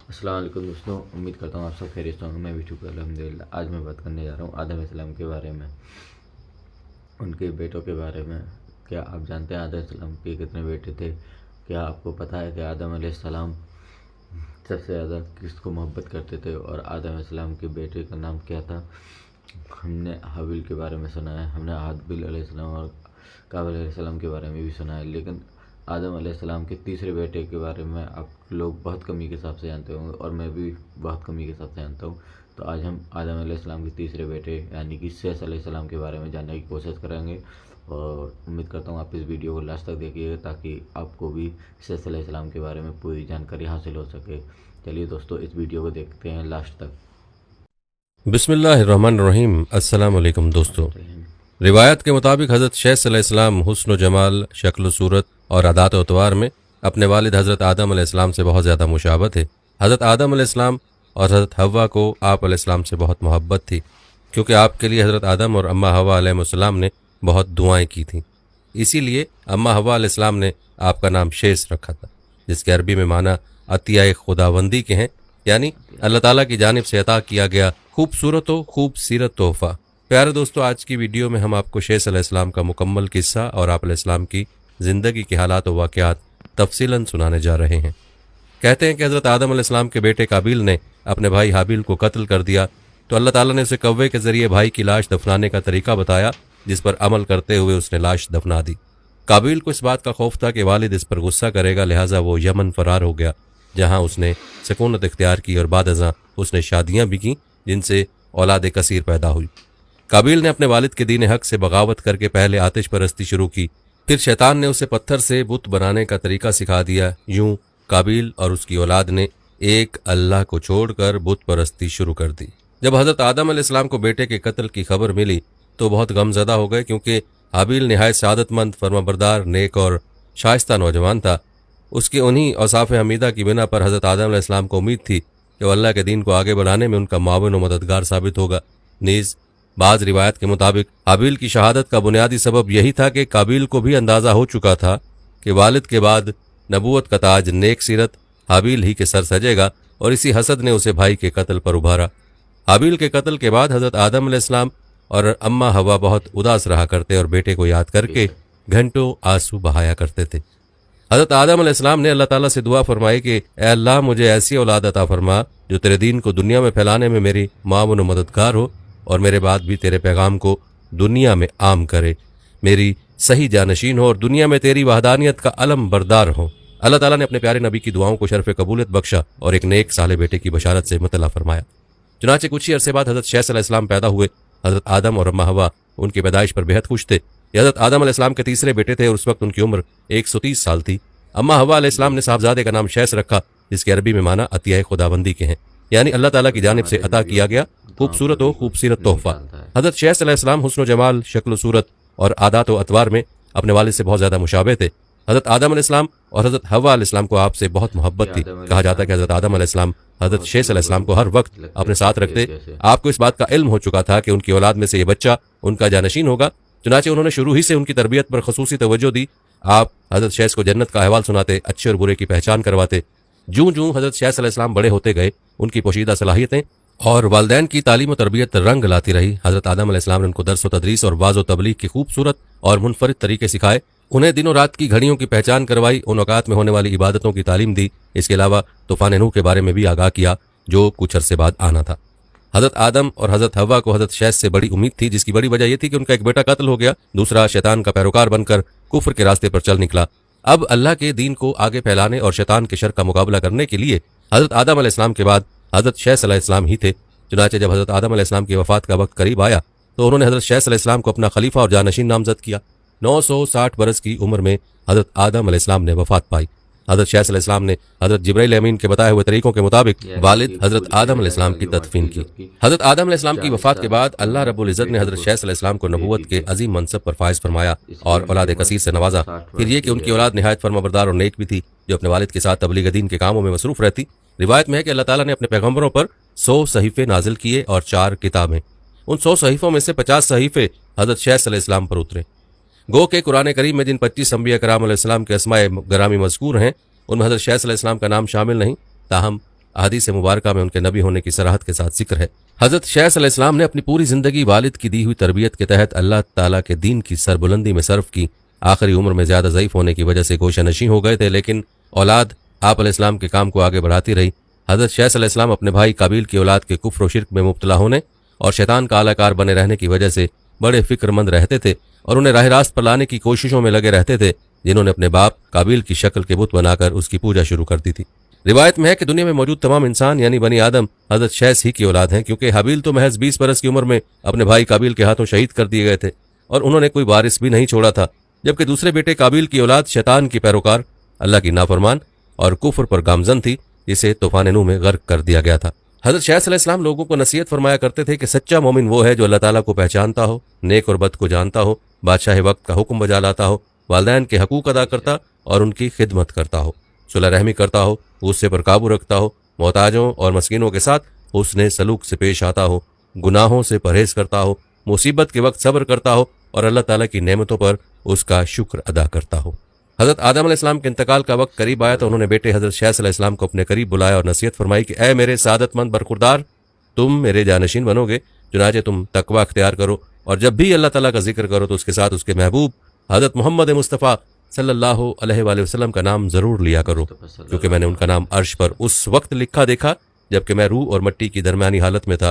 अस्सलाम वालेकुम दोस्तों, उम्मीद करता हूँ आप सब खैरियत से होंगे। मैं भी ठीक हूँ अल्हम्दुलिल्लाह। आज मैं बात करने जा रहा हूँ आदम अलैहिस्सलाम के बारे में, उनके बेटों के बारे में। क्या आप जानते हैं आदम अलैहिस्सलाम के कितने बेटे थे? क्या आपको पता है कि आदम अलैहिस्सलाम सबसे ज़्यादा किसको मोहब्बत करते थे और आदम अलैहिस्सलाम के बेटे का नाम क्या था? हमने हाबिल के बारे में सुना है, हमने हाबिल अलैहिस्सलाम और काबिल अलैहिस्सलाम के बारे में भी सुना है, लेकिन आदम अलैहिस्सलाम के तीसरे बेटे के बारे में आप लोग बहुत कमी के हिसाब से जानते होंगे और मैं भी बहुत कमी के हिसाब से जानता हूँ। तो आज हम आदम अलैहिस्सलाम के तीसरे बेटे यानी कि शेष अलैहिस्सलाम के बारे में जानने की कोशिश करेंगे और उम्मीद करता हूँ आप इस वीडियो को लास्ट तक देखिएगा ताकि आपको भी शेष अलैहिस्सलाम के बारे में पूरी जानकारी हासिल हो सके। चलिए दोस्तों, इस वीडियो को देखते हैं लास्ट तक। बिस्मिल्लाहिर्रहमानिर्रहीम। अस्सलाम वालेकुम दोस्तों। रिवायत के मुताबिक हज़रत शेष अलैहिस्सलाम हुस्न व जमाल, शक्ल व सूरत और आदात व अतवार में अपने वालिद हज़रत आदम अलैहिस्सलाम से बहुत ज़्यादा मुशाबह थे। हज़रत आदम अलैहिस्सलाम और हज़रत हव्वा को आप अलैहिस्सलाम से बहुत मोहब्बत थी, क्योंकि आपके लिए हज़रत आदम और अम्मा हव्वा अलैहिस्सलाम ने बहुत दुआएं की थीं। इसीलिए अम्मा हव्वा अलैहिस्सलाम ने आपका नाम शेष रखा था, जिसके अरबी में माना अतिया खुदाबंदी के हैं, यानी अल्लाह ताला की जानिब से अता किया गया खूबसूरत व खूबसीरत तोहफ़ा। प्यारे दोस्तों, आज की वीडियो में हम आपको शेष अलैहिस्सलाम का मुकम्मल किस्सा और आप अलैहिस्सलाम की ज़िंदगी के हालात व वाक़यात तफसीलन सुनाने जा रहे हैं। कहते हैं कि हज़रत आदम अलैहिस्सलाम के बेटे काबिल ने अपने भाई हाबिल को कत्ल कर दिया, तो अल्लाह ताला ने उसे कव्वे के ज़रिए भाई की लाश दफनाने का तरीका बताया, जिस पर अमल करते हुए उसने लाश दफना दी। काबिल को इस बात का खौफ था कि वालिद इस पर गुस्सा करेगा, लिहाजा वो यमन फरार हो गया, जहाँ उसने सकूनत इख्तियार की और बाद अज़ां उसने शादियाँ भी की, जिनसे औलाद कसीर पैदा हुई। काबिल ने अपने वालिद के दीन हक से बगावत करके पहले आतिश परस्ती शुरू की, फिर शैतान ने उसे पत्थर से बुत बनाने का तरीका सिखा दिया। यूं काबिल और उसकी औलाद ने एक अल्लाह को छोड़कर बुत परस्ती शुरू कर दी। जब हज़रत आदम अलैहिस्सलाम को बेटे के कत्ल की खबर मिली तो बहुत गमज़दा हो गए, क्योंकि हाबिल निहायत सादतमंद, फर्माबरदार, नेक और शाइस्ता नौजवान था। उसके उन्हीं औसाफ हमीदा की बिना पर हज़रत आदम अलैहिस्सलाम को उम्मीद थी कि वह अल्लाह के दीन को आगे बढ़ाने में उनका मावन व मददगार साबित होगा। नीज़ बाज़ रिवायत के मुताबिक हाबिल की शहादत का बुनियादी सबब यही था कि काबिल को भी अंदाज़ा हो चुका था कि वालिद के बाद नबूवत का ताज नेक सीरत हाबिल ही के सर सजेगा, और इसी हसद ने उसे भाई के कत्ल पर उभारा। हाबिल के कत्ल के बाद हज़रत आदम अलैहिस्सलाम और अम्मा हवा बहुत उदास रहा करते और बेटे को याद करके घंटों आंसू बहाया करते थे। हज़रत आदम अलैहिस्सलाम ने अल्लाह ताला से दुआ फरमाई कि ए अल्लाह, मुझे ऐसी औलाद अता फरमा जो तेरे दीन को दुनिया में फैलाने में मेरी मावन व मददगार हो और मेरे बाद भी तेरे पैगाम को दुनिया में आम करे, मेरी सही जानशीन हो और दुनिया में तेरी वहदानियत का अलम बरदार हो। अल्लाह ताला ने अपने प्यारे नबी की दुआओं को शर्फ कबूलियत बख्शा और एक नेक साले बेटे की बशारत से मुतला फरमाया। चुनाचे कुछ ही अरसे बाद हज़रत शेष अलैहिस्सलाम पैदा हुए। हज़रत आदम और अम्मा हवा उनकी पैदाइश पर बेहद खुश थे। ये हज़रत आदम अलैहिस्सलाम के तीसरे बेटे थे और उस वक्त उनकी उम्र 130 साल थी। अम्मा हवा अलैहिस्सलाम ने साहबजादे का नाम शेष रखा, जिसके अरबी में माना अतिया खुदाबंदी के हैं, यानी अल्लाह ताला की जानिब से अता किया गया खूबसूरत व खूबसीरत तोहफ़ा। हज़रत शेष अलैहिस्सलाम हुस्न व जमाल, शक्ल व सूरत और आदात व अतवार में अपने वालिद से बहुत ज़्यादा मुशाबे थे। हज़रत आदम अलैहिस्सलाम और हज़रत हव्वा अलैहिस्सलाम को आपसे बहुत मोहब्बत थी। कहा जाता है कि हज़रत आदम अलैहिस्सलाम हज़रत शेष अलैहिस्सलाम को हर वक्त अपने साथ रखते। आपको इस बात का इल्म हो चुका था कि उनकी औलाद में से ये बच्चा उनका जानशीन होगा, चुनाचे उन्होंने शुरू ही से उनकी तरबियत पर खसूसी तवज्जो दी। आप हज़रत शेष को जन्नत का अहवाल सुनाते, अच्छे और बुरे की पहचान करवाते। जूं जूं हज़रत शेष अलैहिस्सलाम बड़े होते गए, उनकी पोशीदा सलाहियतें और वालदैन की तालीम व तरबियत रंग लाती रही। हज़रत आदम अलैहिस्सलाम ने उनको दर्स व तदरीस और वाज़ व तबलीग की खूबसूरत और मुनफरिद तरीके सिखाए, उन्हें दिनों रात की घड़ियों की पहचान करवाई, उन औकात में होने वाली इबादतों की तालीम दी। इसके अलावा तूफ़ान नूह के बारे में भी आगाह किया, जो कुछ अरसे बाद आना था। हज़रत आदम और हज़रत हव्वा को हज़रत शेष से बड़ी उम्मीद थी, जिसकी बड़ी वजह यह थी कि उनका एक बेटा कत्ल हो गया, दूसरा शैतान का पैरोकार बनकर कुफ्र के रास्ते पर चल निकला। अब अल्लाह के दीन को आगे फैलाने और शैतान के शर का मुकाबला करने के लिए हज़रत आदम अलैहिस्सलाम के बाद हज़रत शेष अलैहिस्सलाम ही थे। चुनाचे जब हज़रत आदम अलैहिस्सलाम की वफ़ात का वक्त करीब आया तो उन्होंने हज़रत शेष अलैहिस्सलाम को अपना खलीफा और जानशीन नामज़द किया। 960 बरस की उम्र में हज़रत आदम अलैहिस्सलाम ने वफ़ात पाई। हज़रत शेष अलैहिस्सलाम ने हज़रत जिब्राइल अमीन के बताए हुए तरीकों के मुताबिक वालिद हज़रत आदम अलैहिस्सलाम की तदफीन की। हज़रत आदम अलैहिस्सलाम की वफ़ात के बाद अल्लाह रब्बुल इज़्ज़त ने हज़रत शेष अलैहिस्सलाम को नबूवत के अजीम मनसब पर फाइज फरमाया और औलाद कसीर से नवाजा। फिर ये कि उनकी औलाद निहायत फर्माबरदार और नेक भी थी, जो अपने वालिद के साथ तबलीग दीन के कामों में मसरूफ़ रहती। रिवायत में है कि अल्लाह ताला ने अपने पैगम्बरों पर 100 सहीफ़े नाजिल किए और 4 किताबें। उन 100 सहीफ़ों में से 50 सहीफ़े हज़रत शेष अलैहिस्सलाम पर उतरे। गो के कुरान करीम में जिन 25 अंबिया कराम अलैहिस्सलाम के अस्माए गरामी मज़कूर हैं, उनमें हज़रत शेष अलैहिस्सलाम का नाम शामिल नहीं, ताहम अहादीस मुबारका में उनके नबी होने की सराहत के साथ जिक्र है। हज़रत शैस अलैहिस्सलाम ने अपनी पूरी ज़िंदगी वालिद की दी हुई तरबियत के तहत अल्लाह ताला के दीन की सरबुलंदी में सर्फ की। आखिरी उम्र में ज़्यादा ज़ईफ़ होने की वजह से गोशानशी हो गए थे, लेकिन औलाद आप अलैहिस्सलाम के काम को आगे बढ़ाती रही। हज़रत शैस अलैहिस्सलाम अपने भाई काबिल की औलाद के कुफ्र और शिर्क में मुब्तला होने और शैतान का आलाकार बने रहने की वजह से बड़े फ़िक्रमंद रहते थे और उन्हें राह रास्त पर लाने की कोशिशों में लगे रहते थे, जिन्होंने अपने बाप काबिल की शक्ल के बुत बनाकर उसकी पूजा शुरू कर दी थी। रिवायत में है कि दुनिया में मौजूद तमाम इंसान यानी बनी आदम हज़रत शैस ही की औलाद हैं, क्योंकि हाबिल तो महज 20 बरस की उम्र में अपने भाई काबिल के हाथों शहीद कर दिए गए थे और उन्होंने कोई वारिस भी नहीं छोड़ा था, जबकि दूसरे बेटे काबिल की औलाद शैतान की पैरोकार, अल्लाह की नाफरमान और कुफ्र पर गामजन थी, जिसे तूफान नूह में गर्क कर दिया गया था। हज़रत शैस अलैहिस्सलाम लोगों को नसीहत फरमाया करते थे कि सच्चा मोमिन वो है जो अल्लाह ताला को पहचानता हो, नेक और बद को जानता हो, बादशाह वक्त का हुक्म बजा लाता हो, वालिदैन के हकूक अदा करता और उनकी खिदमत करता हो, सुलह रहमी करता हो, गुस्से पर काबू रखता हो, मोहताजों और मस्कीनों के साथ हुस्ने सलूक से पेश आता हो, गुनाहों से परहेज करता हो, मुसीबत के वक्त सब्र करता हो और अल्लाह ताला की नेमतों पर उसका शुक्र अदा करता हो। हज़रत आदम अलैहिस्सलाम के इंतकाल का वक्त करीब आया तो उन्होंने बेटे हज़रत शैस अलैहिस्सलाम को अपने करीब बुलाया और नसीहत फरमाई कि ए मेरे सादतमंद बरखुरदार, तुम मेरे जानशीन बनोगे, चुनाचे तुम तकवा अख्तियार करो और जब भी अल्लाह ताला का जिक्र करो तो उसके साथ उसके महबूब हज़रत मोहम्मद मुस्तफ़ा सल्लल्लाहु अलैहि वसल्लम का नाम ज़रूर लिया करो, क्योंकि मैंने उनका नाम अर्श पर उस वक्त लिखा देखा जबकि मैं रूह और मिट्टी की दरमियानी हालत में था।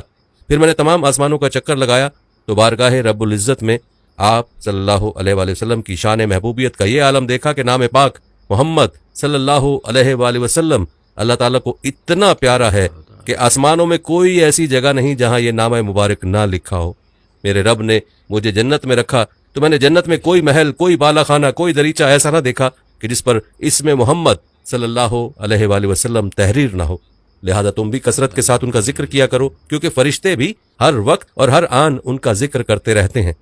फिर मैंने तमाम आसमानों का चक्कर लगाया तो बारगाह रब्बुल इज़्ज़त में आप सल्लल्लाहु अलैहि वसल्लम की शान महबूबियत का ये आलम देखा कि नाम पाक मोहम्मद सल्लल्लाहु अलैहि वसल्लम अल्लाह ताला को इतना प्यारा है कि आसमानों में कोई ऐसी जगह नहीं जहां ये नाम मुबारक ना लिखा हो। मेरे रब ने मुझे जन्नत में रखा तो मैंने जन्नत में कोई महल, कोई बालाखाना, कोई दरीचा ऐसा ना देखा कि जिस पर इसमें मोहम्मद सल्लल्लाहु अलैहि वसल्लम तहरीर ना हो। लिहाजा तुम भी कसरत के साथ उनका जिक्र किया करो, क्योंकि फरिश्ते भी हर वक्त और हर आन उनका जिक्र करते रहते हैं।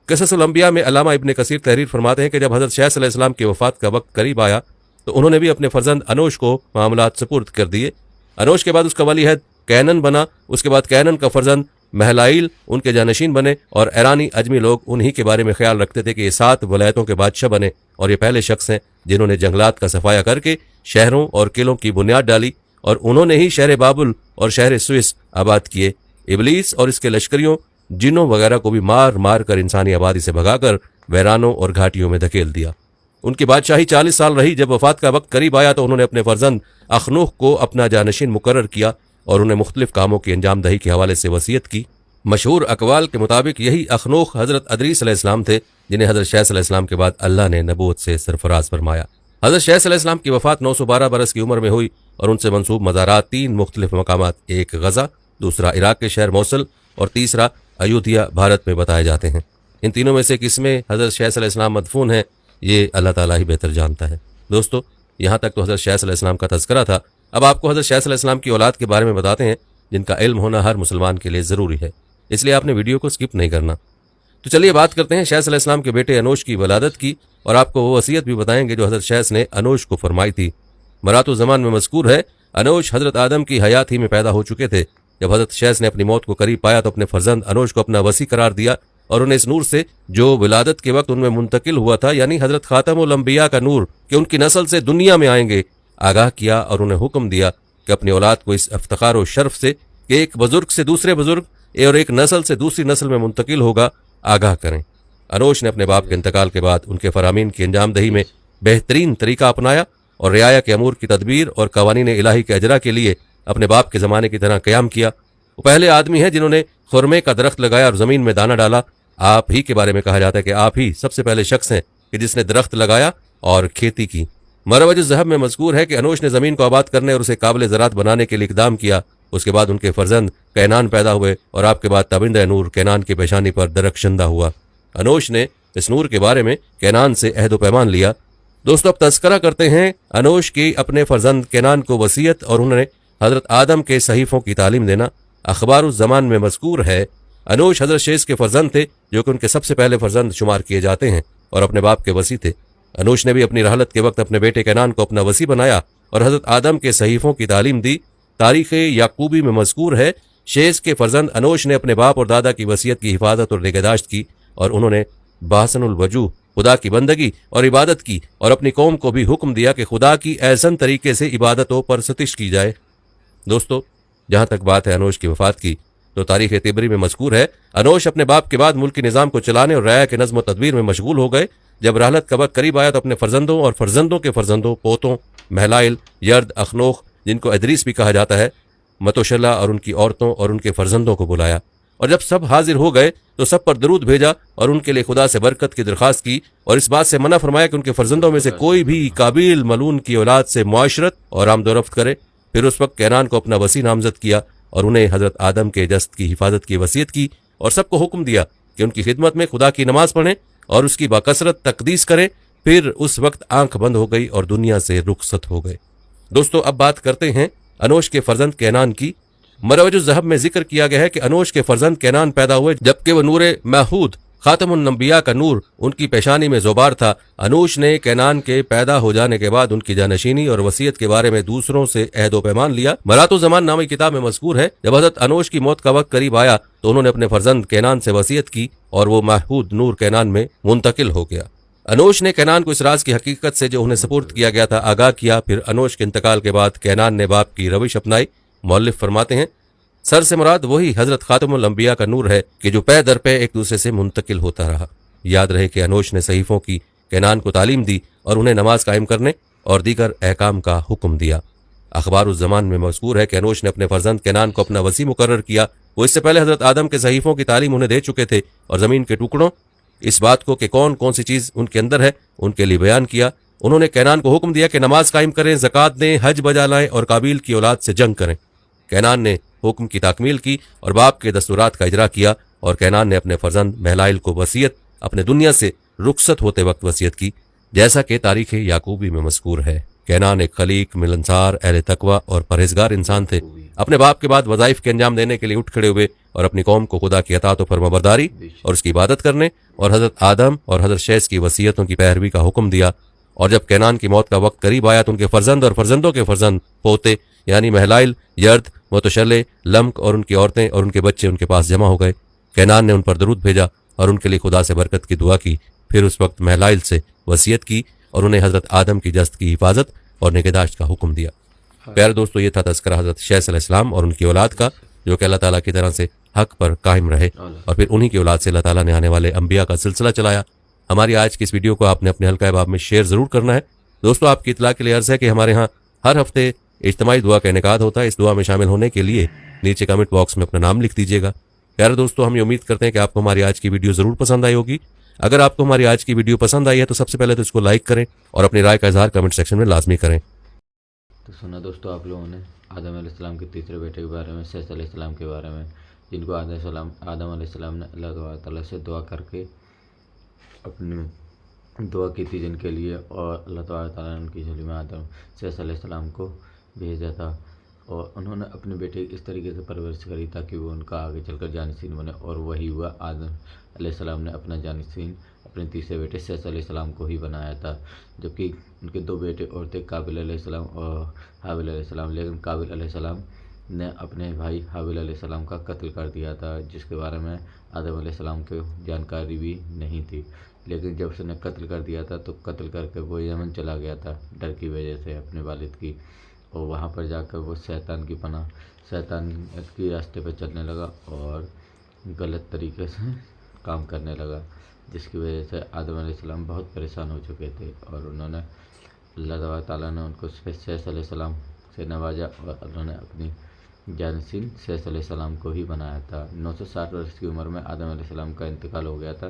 क़िससुल अंबिया में अल्लामा इब्न कसीर तहरीर फरमाते हैं कि जब हज़रत शैस अलैहिस्सलाम की वफ़ात का वक्त करीब आया तो उन्होंने भी अपने फर्जंद अनोश को मामलात सुपुर्द कर दिए। अनोश के बाद उसका वलीअहद कैनन बना, उसके बाद कैनन का फर्जंद महलाइल उनके जानशीन बने और ईरानी अजमी लोग उन्हीं के बारे में ख्याल रखते थे कि ये 7 वलायतों के बादशाह बने और ये पहले शख्स हैं जिन्होंने जंगलात का सफाया करके शहरों और किलों की बुनियाद डाली और उन्होंने ही शहर बाबुल और शहर स्विस आबाद किए। इबलीस और इसके लश्करियों, जिनों वगैरह को भी मार मार कर इंसानी आबादी से भगाकर वैरानों और घाटियों में धकेल दिया। उनकी बादशाही 40 साल रही। जब वफात का वक्त करीब आया तो उन्होंने अपने फर्जंद अखनूख को अपना जानशीन मुकर्रर किया और उन्हें मुख्तलिफ कामों की अंजाम दही के हवाले से वसीयत की। मशहूर अकवाल के मुताबिक यही अखनूख हज़रत अदरीस अलैहिस्सलाम थे, जिन्हें हज़रत शैस अलैहिस्सलाम के बाद अल्लाह ने नबूवत से सरफराज फरमाया। हज़रत शैस अलैहिस्सलाम की वफ़ात 912 बरस की उम्र में हुई और उनसे मंसूब मज़ारात 3 मुख्तलिफ मकामात, एक गज़ा, दूसरा इराक के शहर मौसल और तीसरा अयोध्या भारत में बताए जाते हैं। इन तीनों में से किसमें हज़रत शैस अलैहिस्सलाम मदफून है ये अल्लाह ताला ही बेहतर जानता है। दोस्तों, यहाँ तक तो हज़रत शैस अलैहिस्सलाम का तज़किरा था। अब आपको हज़रत शैस अलैहिस्सलाम की औलाद के बारे में बताते हैं, जिनका इल्म होना हर मुसलमान के लिए ज़रूरी है, इसलिए आपने वीडियो को स्किप नहीं करना। तो चलिए बात करते हैं शैस अलैहिस्सलाम के बेटे अनोश की वलादत की और आपको वो वसीयत भी बताएंगे जो हज़रत शैस ने अनोश को फरमाई थी। मरातु ज़मान में मज़कूर है अनोश हज़रत आदम की हयात ही में पैदा हो चुके थे। जब हज़रत शैस ने अपनी मौत को करीब पाया तो अपने फर्जंद अनोश को अपना वसी करार दिया और उन्हें इस नूर से जो विलादत के वक्त उनमें मुंतकिल हुआ था, यानी हज़रत ख़ातमुल अंबिया का नूर कि उनकी नस्ल से दुनिया में आएंगे, आगाह किया और उन्हें हुक्म दिया कि अपनी औलाद को इस इफ्तिखार और शर्फ से कि एक बुजुर्ग से दूसरे बुजुर्ग और एक नस्ल से दूसरी नस्ल में मुंतकिल होगा, आगाह करें। अनोश ने अपने बाप के इंतकाल के बाद उनके फरामीन की अंजामदही में बेहतरीन तरीका अपनाया और रियाया के अमूर की तदबीर और कवानीन इलाही के अजरा के लिए अपने बाप के ज़माने की तरह क़याम किया। वो पहले आदमी है जिन्होंने खुरमे का दरख्त लगाया और ज़मीन में दाना डाला। आप ही के बारे में कहा जाता है कि आप ही सबसे पहले शख्स हैं कि जिसने दरख्त लगाया और खेती की। मरवज ज़हब में मज़कूर है कि अनोश ने ज़मीन को आबाद करने और उसे काबिल ज़राअत बनाने के लिए इक़दाम किया। उसके बाद उनके फर्जंद कैनान पैदा हुए और आपके बाद तबिंद नूर कैनान की पेशानी पर दरख्शंदा हुआ। अनोश ने इस नूर के बारे में कैनान से अहद व पैमान लिया। दोस्तों, अब तज़किरा करते हैं अनोश की अपने फर्जंद कैनान को वसीयत और उन्हें हज़रत आदम के सहीफ़ों की तालीम देना। अखबारुज़ ज़मान में मज़कूर है अनोश हज़रत शैस के फर्जंद थे, जो कि उनके सबसे पहले फर्जंद शुमार किए जाते हैं और अपने बाप के वसी थे। अनोश ने भी अपनी रहलत के वक्त अपने बेटे कैनान को अपना वसी बनाया और हज़रत आदम के सहीफ़ों की तालीम दी। तारीख़ याकूबी में मज़कूर है शैस के फर्जंद अनोश ने अपने बाप और दादा की वसीयत की हिफाजत और निगहदाश्त की और उन्होंने बाहसनुल वजूह खुदा की बंदगी और इबादत की और अपनी कौम को भी हुक्म दिया कि खुदा की ऐसन तरीके से इबादतों पर सतिश की जाए دوستو جہاں تک بات ہے انوش کی وفات کی تو تاریخ تبری میں مذکور ہے انوش اپنے باپ کے بعد ملکی نظام کو چلانے اور رعایا کے نظم و تدبیر میں مشغول ہو گئے. جب رحلت کا وقت قریب آیا تو اپنے فرزندوں اور فرزندوں کے فرزندوں، پوتوں، مہلائل، یرد، اخنوخ جن کو ادریس بھی کہا جاتا ہے، متوشلہ اور ان کی عورتوں اور ان کے فرزندوں کو بلایا، اور جب سب حاضر ہو گئے تو سب پر درود بھیجا اور ان کے لیے خدا سے برکت کی درخواست کی، اور اس بات سے منع فرمایا کہ ان کے فرزندوں میں سے کوئی بھی قابیل ملعون کی اولاد سے معاشرت اور آمد و رفت کرے. پھر اس وقت کینان کو اپنا وصی نامزد کیا اور انہیں حضرت آدم کے جسد کی حفاظت کی وصیت کی، اور سب کو حکم دیا کہ ان کی خدمت میں خدا کی نماز پڑھیں اور اس کی باکثرت تقدیس کریں. پھر اس وقت آنکھ بند ہو گئی اور دنیا سے رخصت ہو گئے. دوستو اب بات کرتے ہیں انوش کے فرزند کینان کی. مروج الذہب میں ذکر کیا گیا ہے کہ انوش کے فرزند کینان پیدا ہوئے جبکہ وہ نور ماحود خاتم الانبیاء کا نور ان کی پیشانی میں زوبار تھا. انوش نے کینان کے پیدا ہو جانے کے بعد ان کی جانشینی اور وصیت کے بارے میں دوسروں سے عہد و پیمان لیا. مرات الزمان نامی کتاب میں مذکور ہے جب حضرت انوش کی موت کا وقت قریب آیا تو انہوں نے اپنے فرزند کینان سے وصیت کی اور وہ ماحود نور کینان میں منتقل ہو گیا. انوش نے کینان کو اس راز کی حقیقت سے جو انہیں سپرد کیا گیا تھا آگاہ کیا. پھر انوش کے انتقال کے بعد کینان نے باپ کی روش اپنائی. مؤلف فرماتے ہیں سر سے مراد وہی حضرت خاتم الانبیاء کا نور ہے کہ جو پے در پے ایک دوسرے سے منتقل ہوتا رہا. یاد رہے کہ انوش نے صحیفوں کی کینان کو تعلیم دی اور انہیں نماز قائم کرنے اور دیگر احکام کا حکم دیا. اخبار الزمان میں مذکور ہے کہ انوش نے اپنے فرزند کینان کو اپنا وصی مقرر کیا. وہ اس سے پہلے حضرت آدم کے صحیفوں کی تعلیم انہیں دے چکے تھے اور زمین کے ٹکڑوں اس بات کو کہ کون کون سی چیز ان کے اندر ہے ان کے لیے بیان کیا. انہوں نے کینان کو حکم دیا کہ نماز قائم کریں، زکوٰۃ دیں، حج بجا لائیں اور قابیل کی اولاد سے جنگ کریں. کینان نے حکم کی تکمیل کی اور باپ کے دستورات کا اجرا کیا، اور کینان نے اپنے فرزند مہلائل کو وصیت اپنے دنیا سے رخصت ہوتے وقت وصیت کی جیسا کہ تاریخ یعقوبی میں مذکور ہے. کینان ایک خلیق، ملنسار، اہل تقوی اور پرہیزگار انسان تھے. اپنے باپ کے بعد وظائف کے انجام دینے کے لیے اٹھ کھڑے ہوئے اور اپنی قوم کو خدا کی اطاعت و فرمانبرداری اور اس کی عبادت کرنے اور حضرت آدم اور حضرت شیث کی وصیتوں کی پیروی کا حکم دیا. اور جب کینان کی موت کا وقت قریب آیا تو ان کے فرزند اور فرزندوں کے فرزند، پوتے یعنی مہلائل، یرد، متشلے، لمک اور ان کی عورتیں اور ان کے بچے ان کے پاس جمع ہو گئے. کینان نے ان پر درود بھیجا اور ان کے لیے خدا سے برکت کی دعا کی. پھر اس وقت مہلائل سے وصیت کی اور انہیں حضرت آدم کی جسد کی حفاظت اور نگہداشت کا حکم دیا. پیارے دوستو یہ تھا تذکرہ حضرت شیث علیہ السلام اور ان کی اولاد کا جو کہ اللہ تعالیٰ کی طرح سے حق پر قائم رہے، اور پھر انہی کی اولاد سے اللہ تعالیٰ نے آنے والے انبیاء کا سلسلہ چلایا. ہماری آج کی اس ویڈیو کو آپ نے اپنے حلقہ احباب میں شیئر ضرور کرنا ہے. دوستو آپ کی اطلاع کے لیے عرض ہے کہ ہمارے ہاں ہر ہفتے اجتماعی دعا کا انعقاد ہوتا ہے. اس دعا میں شامل ہونے کے لیے نیچے کمنٹ باکس میں اپنا نام لکھ دیجیے گا. پیارے دوستو ہم یہ امید کرتے ہیں کہ آپ کو ہماری آج کی ویڈیو ضرور پسند آئی ہوگی. اگر آپ کو ہماری آج کی ویڈیو پسند آئی ہے تو سب سے پہلے تو اس کو لائک کریں اور اپنی رائے کا اظہار کمنٹ سیکشن میں لازمی کریں. تو سنا دوستو آپ لوگوں نے آدم علیہ السلام کے تیسرے بیٹے کے بارے میں، شیث علیہ السلام کے بارے میں، جن کو آدم علیہ السلام نے اللہ تعالیٰ سے دعا کر کے اپنی دعا کی تھی جن کے لیے، اور اللہ تعالیٰ نے ان کی جھولی میں آدم شیث علیہ السلام کو بھیجا تھا. اور انہوں نے اپنے بیٹے اس طریقے سے پرورش کری تاکہ وہ ان کا آگے چل کر جانشین بنے، اور وہی ہوا. آدم علیہ السلام نے اپنا جانشین اپنے تیسرے بیٹے شیث علیہ السلام کو ہی بنایا تھا، جبکہ ان کے دو بیٹے اور تھے، قابل علیہ السلام اور حابل علیہ السلام. لیکن قابل علیہ السلام نے اپنے بھائی حابل علیہ السلام کا قتل کر دیا تھا، جس کے بارے میں آدم علیہ السلام کو جانکاری بھی نہیں تھی. لیکن جب اس نے قتل کر دیا تھا تو قتل کر کے وہ یمن چلا گیا تھا ڈر کی وجہ سے اپنے والد کی، اور وہاں پر جا کر وہ شیطان کی پناہ، شیطان کی راستے پہ چلنے لگا اور غلط طریقے سے کام کرنے لگا، جس کی وجہ سے آدم علیہ السلام بہت پریشان ہو چکے تھے. اور انہوں نے اللہ تعالیٰ نے ان کو شیث علیہ السلام سے نوازا اور انہوں نے اپنی جانشین شیث علیہ السلام کو ہی بنایا تھا. 960 برس کی عمر میں آدم علیہ السلام کا انتقال ہو گیا تھا.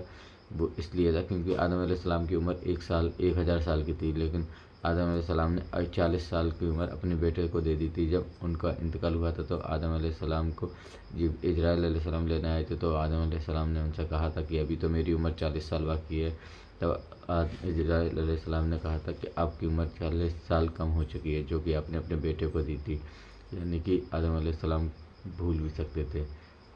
وہ اس لیے تھا کیونکہ آدم علیہ السلام کی عمر 1000 سال کی تھی، لیکن آدم علیہ السلام نے 40 سال کی عمر اپنے بیٹے کو دے دی تھی. جب ان کا انتقال ہوا تھا تو آدم علیہ السلام کو جب اجرائیل علیہ السلام لینے آئے تھے تو آدم علیہ السلام نے ان سے کہا تھا کہ ابھی تو میری عمر 40 سال باقی ہے. تب اجرائیل علیہ السلام نے کہا تھا کہ آپ کی عمر 40 سال کم ہو چکی ہے، جو کہ آپ نے اپنے بیٹے کو دی تھی. یعنی کہ آدم علیہ السلام بھول بھی سکتے تھے.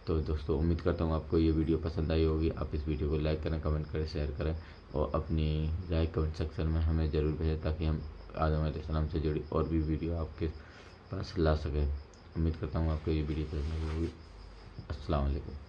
تو دوستو امید کرتا ہوں آپ کو یہ ویڈیو پسند آئی ہوگی. آپ اس ویڈیو کو لائک کریں، کمنٹ کریں، شیئر کریں اور اپنی رائے کمنٹ سیکشن میں ہمیں ضرور بھیجیں تاکہ ہم آدم علیہ السلام سے جڑی اور بھی ویڈیو آپ کے پاس لا سکیں. امید کرتا ہوں آپ کو یہ ویڈیو پسند آئی ہوگی. السلام علیکم.